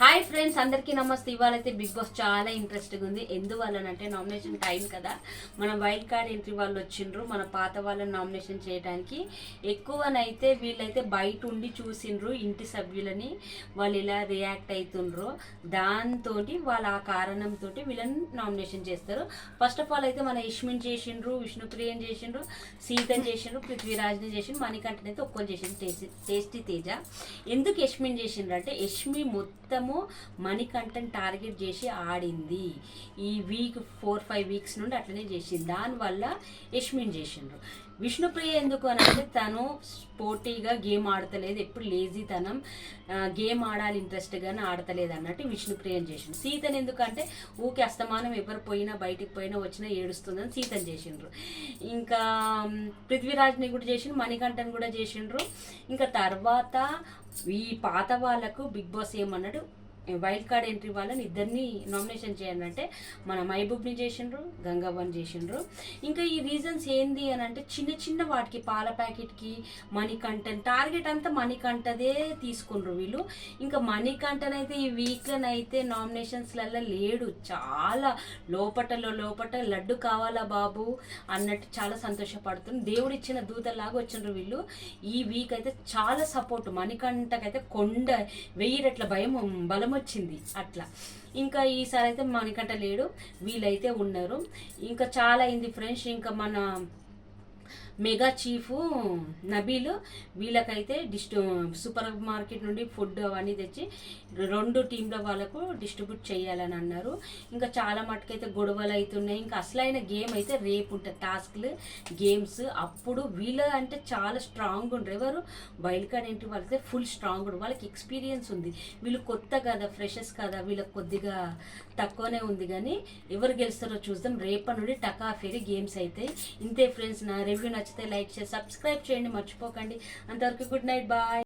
Hi friends, అందరికీ నమస్తే. ఇవాళైతే big boss చాలా ఇంట్రెస్టింగ్ ఉంది. ఎందువల్లనంటే నామినేషన్ టైం కదా, మన వైల్డ్ కార్డ్ ఎంట్రీ వాళ్ళు వచ్చిండ్రు మన పాత వాళ్ళని నామినేషన్ చేయడానికి. ఎక్కువనైతే వీళ్ళైతే బయట ఉండి చూసిండ్రు ఇంటి సభ్యులని, వాళ్ళు ఎలా రియాక్ట్ అవుతుండ్రో దాంతో వాళ్ళ ఆ కారణంతో వీళ్ళని నామినేషన్ చేస్తారు. ఫస్ట్ ఆఫ్ ఆల్ అయితే మన యష్మిన్ చేసిండ్రు, విష్ణుప్రియని చేసిండ్రు, సీతని చేసిండ్రు, పృథ్వీరాజ్ని చేసిండ్రు, మణికంఠన్ అయితే ఒక్కరు చేసిండ్రు, టేస్టీ తేజ. ఎందుకు యష్మిన్ చేసిండ్రు అంటే యష్మి మొత్తం మణికంఠన్ టార్గెట్ చేసి ఆడింది. ఈ వీక్ 4-5 వీక్స్ నుండి అట్లనే చేసింది. దానివల్ల యష్మిన్ చేసిండ్రు. విష్ణుప్రియ ఎందుకు అని అంటే తను స్పోర్టీగా గేమ్ ఆడతలేదు, ఎప్పుడు లేజీతనం, గేమ్ ఆడాలి ఇంట్రెస్ట్గానే ఆడతలేదు అన్నట్టు విష్ణుప్రియని చేసిండ్రు. సీతను ఎందుకంటే ఊకే అస్తమానం ఎవరు పోయినా బయటికి పోయినా వచ్చినా ఏడుస్తుందని సీతను చేసిండ్రు. ఇంకా పృథ్వీరాజ్ని కూడా చేసిండ్రు, మణికంఠన్ కూడా చేసిండ్రు. ఇంకా తర్వాత ఈ పాత వాళ్ళకు బిగ్ బాస్ ఏమన్నాడు, వైల్డ్ కార్డ్ ఎంట్రీ వాళ్ళని ఇద్దరిని నామినేషన్ చేయాలంటే మన మహబూబ్ని చేసిండ్రు, గంగవ్వని చేసిండ్రు. ఇంకా ఈ రీజన్స్ ఏంది అని అంటే చిన్న చిన్న వాటికి పాల ప్యాకెట్కి మణికంఠన్ టార్గెట్ అంతా మణికంఠదే తీసుకుండ్రు వీళ్ళు. ఇంకా మణికంఠన్ అయితే ఈ వీక్లోనైతే నామినేషన్స్లలో లేడు, చాలా లోపట లడ్డు కావాలా బాబు అన్నట్టు చాలా సంతోషపడుతుంది. దేవుడిచ్చిన దూతలాగా వచ్చిండ్రు వీళ్ళు. ఈ వీక్ అయితే చాలా సపోర్ట్ మణికంఠకైతే కొండ 1000 రెట్ల బలం వచ్చింది అట్లా. ఇంకా ఈసారి అయితే మణికంఠ లేడు, వీళ్ళైతే ఉన్నారు. ఇంకా చాలా అయింది ఫ్రెండ్స్. ఇంకా మన మెగా చీఫ్ నబీల్ వీళ్ళకైతే సూపర్ మార్కెట్ నుండి ఫుడ్ అవన్నీ తెచ్చి 2 టీంల వాళ్ళకు డిస్ట్రిబ్యూట్ చేయాలని అన్నారు. ఇంకా చాలా మటుకైతే గొడవలు అవుతున్నాయి. ఇంకా అసలైన గేమ్ అయితే రేపు ఉంటుంది, టాస్క్లు గేమ్స్. అప్పుడు వీళ్ళ అంటే చాలా స్ట్రాంగ్ ఉండరు. ఎవరు వైల్డ్ కార్డ్ ఎంట్రీ వాళ్ళైతే ఫుల్ స్ట్రాంగ్ ఉండరు, వాళ్ళకి ఎక్స్పీరియన్స్ ఉంది. వీళ్ళు కొత్త కదా, ఫ్రెషర్స్ కదా, వీళ్ళకి కొద్దిగా తక్కువనే ఉంది. కానీ ఎవరు గెలుస్తారో చూద్దాం. రేపటి నుండి టకాఫేరీ గేమ్స్ అయితే. ఇంతే ఫ్రెండ్స్, నా రివ్యూ నచ్చితే లైక్ చేసి సబ్స్క్రైబ్ చేయండి మర్చిపోకండి. అంతవరకు గుడ్ నైట్, బాయ్.